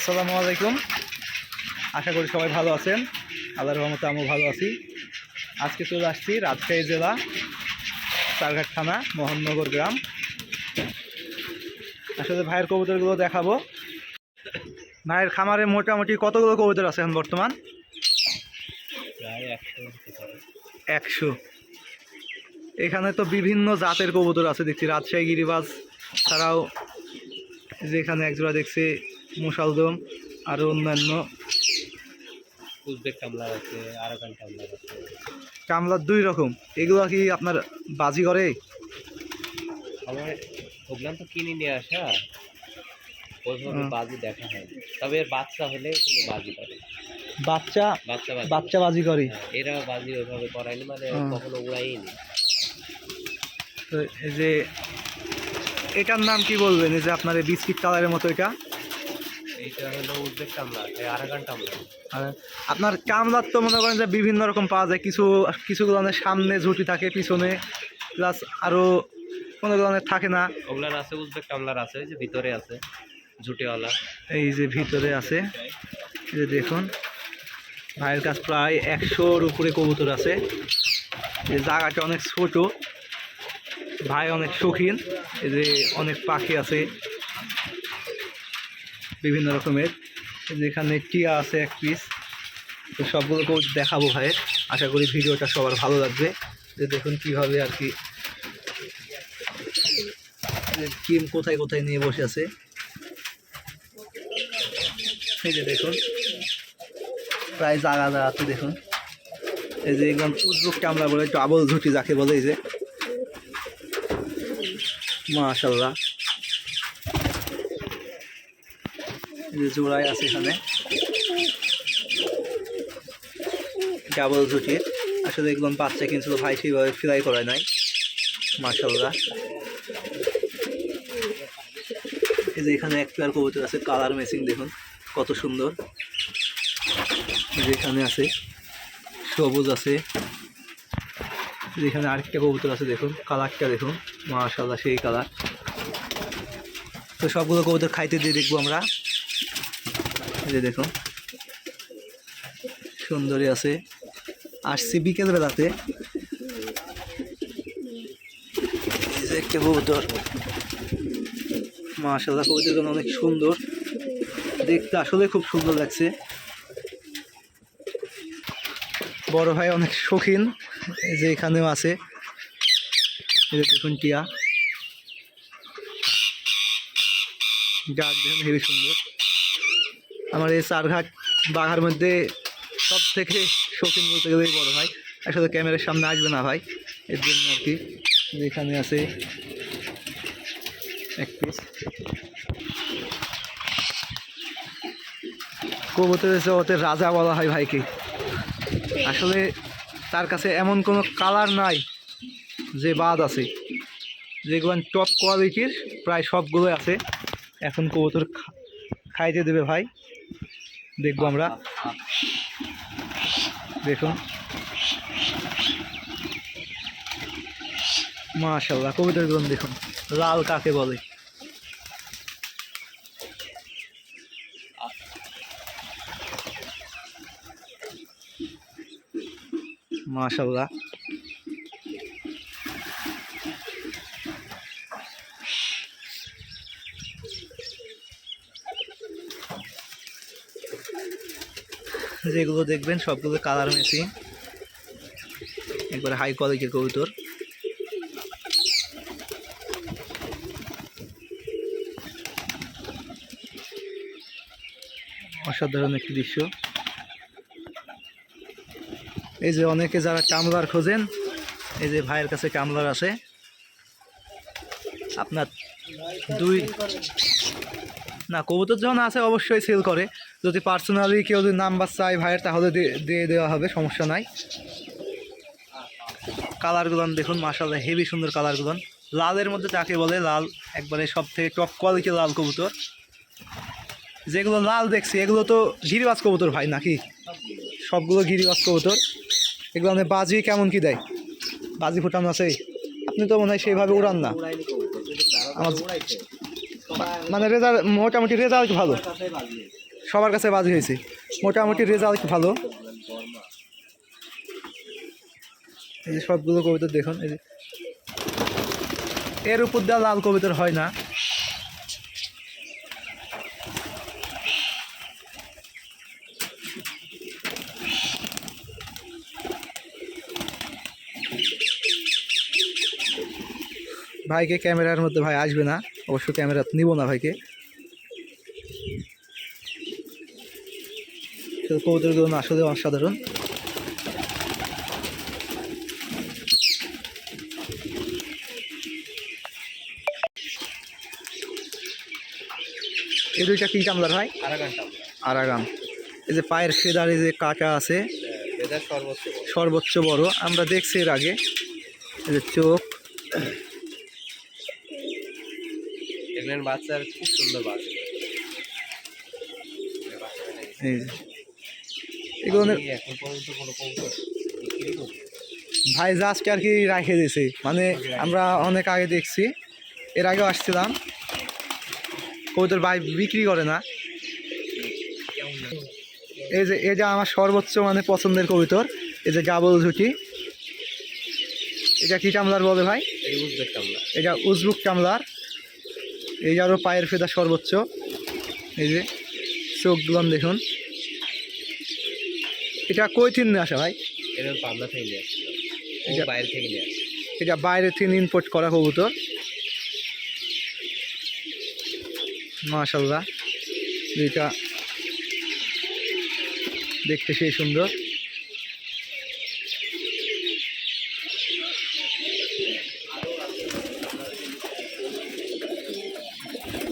আসসালামু আলাইকুম। আশা করি সবাই ভালো আছেন। আল্লাহর রহমতে আমিও ভালো আছি। আজকে চলে আসছি রাজশাহী জেলা চারঘাট থানা মোহননগর গ্রাম। আসলে ভাইয়ের কবুতরগুলো দেখাবো। ভাইয়ের খামারে মোটামুটি কতগুলো কবুতর আছে এখন বর্তমান? প্রায় 100। এখানে তো বিভিন্ন জাতের কবুতর আছে দেখছি, রাজশাহী গিরিবাজ ছাড়াও যেখানে একজোড়া দেখছি মুসালদম, আরও অন্যান্য উজবেক কামলার আছে, আরাকান কামলার আছে। কামলার 2 রকম। এগুলো কি আপনার বাজি করে? আমার ওগুলাম তো কিনে নিয়ে আসা, ওইভাবে বাজি দেখা হয় না। তবে এর বাচ্চা হলে কিন্তু বাজি করে। বাচ্চা বাচ্চা বাচ্চা বাজি করে। এরা বাজি ওইভাবে করায়নি, মানে কখনো উড়াইনি। তো এই যে এটার নাম কি বলবেন? এই যে আপনার এই বিস্কিট কালারের মতো এটা, এইটা হলো উজবেক কামলা, আরাকান কামলা। আর আপনার কামলার তো মনে করেন যে বিভিন্ন রকম পাওয়া যায়। কিছুগুলো সামনে ঝুঁটি থাকে, পিছনে প্লাস আরও কোনো ধরনের থাকে না। ওগুলার আছে, উজবেক কামলার আছে, ওই যে ভিতরে আছে ঝুটিওয়ালা। এই যে ভিতরে আছে, এই যে দেখুন ভাইয়ের কাছে প্রায় 100-র উপরে কবুতর আছে। এই জায়গাটা অনেক ছোট, ভাই অনেক শৌখিন। এই যে অনেক পাখি আছে বিভিন্ন রকমের। যেখানে টিয়া আছে 1 পিস। তো সবগুলো কবুতর দেখাবো ভাইয়ের। আশা করি ভিডিওটা সবার ভালো লাগবে। যে দেখুন কীভাবে আর কি টিম কোথায় কোথায় নিয়ে বসে আছে। এই যে দেখুন প্রায় জায়গা আছে দেখুন। এই যে একদম উজবুকটা আমরা বলে ডাবল ঝুটি যাকে বলে, এই যে মাশাআল্লাহ এই যে জোড়ায় আছে এখানে ডাবল ঝুটির। আসলে একদম বাচ্চা কিনছিল ভাই, সেইভাবে ফ্রাই করায় নাই। মাশাআল্লাহ। এই যে এখানে 1 পেয়ার কবুতর আছে, কালার ম্যাচিং দেখুন কত সুন্দর। যেখানে আছে সবুজ আছে, যেখানে আরেকটা কবুতর আছে দেখুন, কালারটা দেখুন মাশাআল্লাহ সেই কালার। তো সবগুলো কবুতর খাইতে দিয়ে দেখবো আমরা। এই যে দেখুন সুন্দরী আছে, আসছি বিকেল বেলাতে। এই যে একটা কবুতর মাশাআল্লাহ, কবুতরগুলো অনেক সুন্দর দেখতে, আসলে খুব সুন্দর লাগছে। বড় ভাই অনেক শৌখিন। এই যে এখানেও আছে, এই যে দেখুন টিয়া, ডাক দেখুন হেবি সুন্দর। আমার এই চারঘাট বাঘার মধ্যে সব থেকে শৌখিন বলতে গেলেই বড় ভাই। আসলে ক্যামেরার সামনে আসবে না ভাই, এর জন্য আর কি। যেখানে আছে 1 পিস কবুতরের জগতের রাজা বলা হয় ভাইকে। আসলে তার কাছে এমন কোনো কালার নাই যে বাদ আছে। যেগুলো টপ কোয়ালিটির প্রায় সবগুলোই আছে। এখন কবুতর খাইতে দেবে ভাই, দেখবো আমরা। দেখুন মাশাআল্লাহ কবুতরগুলো দেখুন, লাল কাকে বলে। মাশাআল্লাহ যেগুলো দেখবেন সবগুলো কালার ম্যাচিং, একবারে হাই কোয়ালিটির কবুতর। অসাধারণ একটি দৃশ্য। এই যে অনেকে যারা কামলার খোঁজেন, এই যে ভাইয়ের কাছে কামলার আছে। আপনার 2 না কবুতর যখন আছে অবশ্যই সেল করে। যদি পার্সোনালি কেউ যদি নাম্বার চায় ভাইয়ের, তাহলে দিয়ে দেওয়া হবে, সমস্যা নাই। কালারগুলো দেখুন মাশাআল্লাহ হেভি সুন্দর কালারগুলো। লালের মধ্যে যাকে বলে লাল, একবারে সব থেকে টপ কোয়ালিটির লাল কবুতর। যেগুলো লাল দেখছি এগুলো তো গিরিবাজ কবুতর ভাই নাকি? সবগুলো গিরিবাজ কবুতর। এগুলো বাজি কেমন কি দেয়? বাজি ফুটানো আছে? আপনি তো মনে হয় সেইভাবে উড়ান না। আমার মানে রেজাল্ট মোটামুটি রেজাল্ট ভালো। সবার কাছে বাজি হয়েছে, মোটামুটি রেজাল্ট ভালো। এই যে সবগুলো কবুতর দেখুন, এই যে এর উপর দেওয়া লাল কবুতর হয় না। ভাইকে ক্যামেরার মধ্যে ভাই আসবে না, অবশ্য ক্যামেরা নিব না ভাইকে। কবুতরগুলো আসলে অসাধারণ। এই দুইটা কি কামলার ভাই? আরাগান। এই যে পায়ের ফেদারে যে কাটা আছে, সর্বোচ্চ বড় আমরা দেখছি এর আগে। এই যে চোখ, বাচ্চার খুব সুন্দর বাচ্চা। এই যে এগুলো এখন পর্যন্ত কোনো কবুতর বিক্রি করবে ভাই জাস্ট আর কি রাখে দিয়েছে, মানে আমরা অনেক আগে দেখছি, এর আগেও আসছিলাম, কবুতর ভাই বিক্রি করে না। এই যে এটা আমার সর্বোচ্চ মানে পছন্দের কবুতর, এই যে ডাবল ঝুটি। এটা কি কামলার বলে ভাই? উজবেক কামলা। এটা উজবেক কামলার। এই আরও পায়ের ফেদা সর্বোচ্চ। এই যে চোখগুলো দেখুন। এটা কই থেকে নিয়ে আসা ভাই? এটা পাবনা থেকে নিয়ে আসছিল, এটা বাইরে থেকে নিয়ে আসছে। এটা বাইরে থেকে ইম্পোর্ট করা কবুতর। মাশাআল্লাহ, দুইটা দেখতে সেই সুন্দর।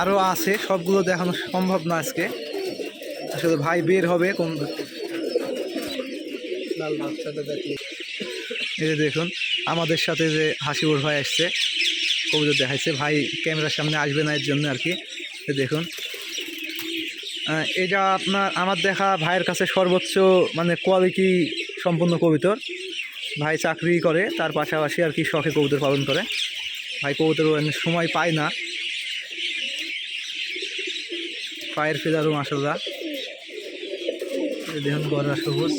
আরও আছে, সবগুলো দেখানো সম্ভব না আজকে, আসলে ভাই বের হবে কোন। এই যে দেখুন আমাদের সাথে যে হাসিবুর ভাই আসছে, কবুতর দেখাইছে, ভাই ক্যামেরার সামনে আসবে না এর জন্য আর কি। দেখুন এটা আপনার আমার দেখা ভাইয়ের কাছে সর্বোচ্চ মানে কোয়ালিটি সম্পন্ন কবুতর। ভাই চাকরি করে, তার পাশাপাশি আর কি শখে কবুতর পালন করে। ভাই কবুতর সময় পায় না। পায়ের ফেদারও মাশাআল্লাহ, দেখুন গড়া সবুজ।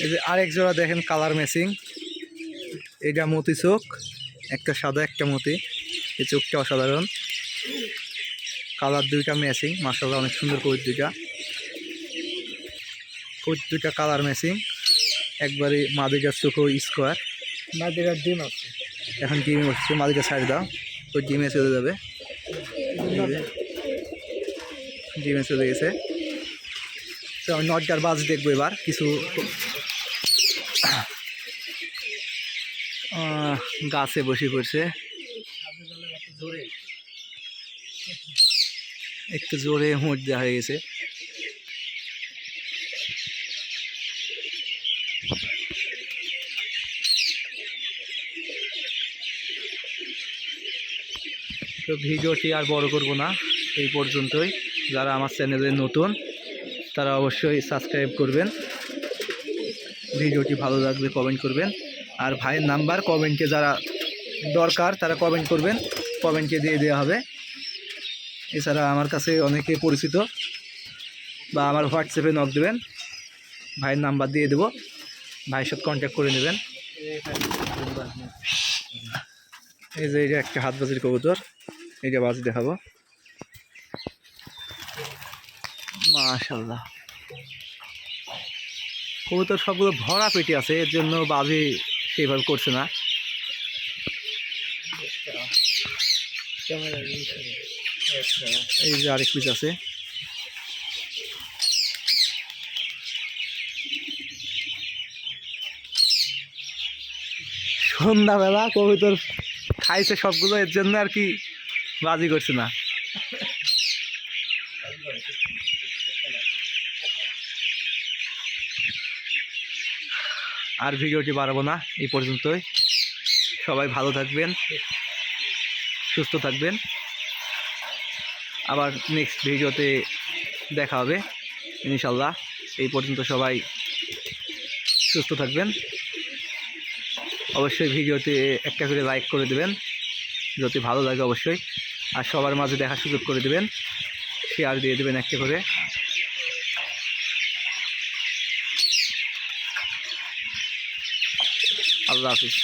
এই যে আরেক জোড়া দেখেন কালার ম্যাচিং, এটা মতি চোখ, একটা সাদা একটা মতি। এই চোখটা অসাধারণ, কালার দুইটা ম্যাচিং, মাশাআল্লাহ অনেক সুন্দর কবুতর দুইটা। কবুতর দুইটা কালার ম্যাচিং, একবারে মাদিকার চোখও স্কোয়ার। মাদিকার ডিম আছে, এখন ডিমে বসছে, মাদিকা ছাড়ি দাও, ওই ডিমে চলে যাবে। ডিমে চলে গেছে। তো আমি নটটার বাজ দেখবো এবার কিছু। গাছে বসে পড়ছে, একটু জোরে হোঁট দেওয়া হয়ে গেছে। তো ভিডিওটি আর বড় করব না, এই পর্যন্তই। যারা আমার চ্যানেলে নতুন তারা অবশ্যই সাবস্ক্রাইব করবেন, ভিডিওটি ভালো লাগলে কমেন্ট করবেন। আর ভাইয়ের নাম্বার কমেন্টে যারা দরকার তারা কমেন্ট করবেন, কমেন্টে দিয়ে দেওয়া হবে। এছাড়া আমার কাছে অনেকে পরিচিত, বা আমার হোয়াটসঅ্যাপে নক দেবেন, ভাইয়ের নাম্বার দিয়ে দেবো, ভাইয়ের সাথে কন্ট্যাক্ট করে নেবেন। এই যে এটা একটা হাত বাজির কবুতর, এইটা বাজি দেখাবো। মাশাআল্লাহ, কবুতর সবগুলো ভরা পেটে আছে, এর জন্য বাজি সেইভাবে করছে না। এই যে আরেক পিস আছে। সন্ধ্যাবেলা কবুতর খাইছে সবগুলো, এর জন্য আর কি বাজি করছে না। আর ভিডিওটি বাড়াবো না, এই পর্যন্তই। সবাই ভালো থাকবেন, সুস্থ থাকবেন, আবার নেক্সট ভিডিওতে দেখা হবে ইনশাল্লাহ। এই পর্যন্ত সবাই সুস্থ থাকবেন। অবশ্যই ভিডিওতে একটা করে লাইক করে দেবেন, যদি ভালো লাগে অবশ্যই আর সবার মাঝে দেখার সুযোগ করে দেবেন, শেয়ার দিয়ে দেবেন একটা করে। আল্লাহ হাফিজ।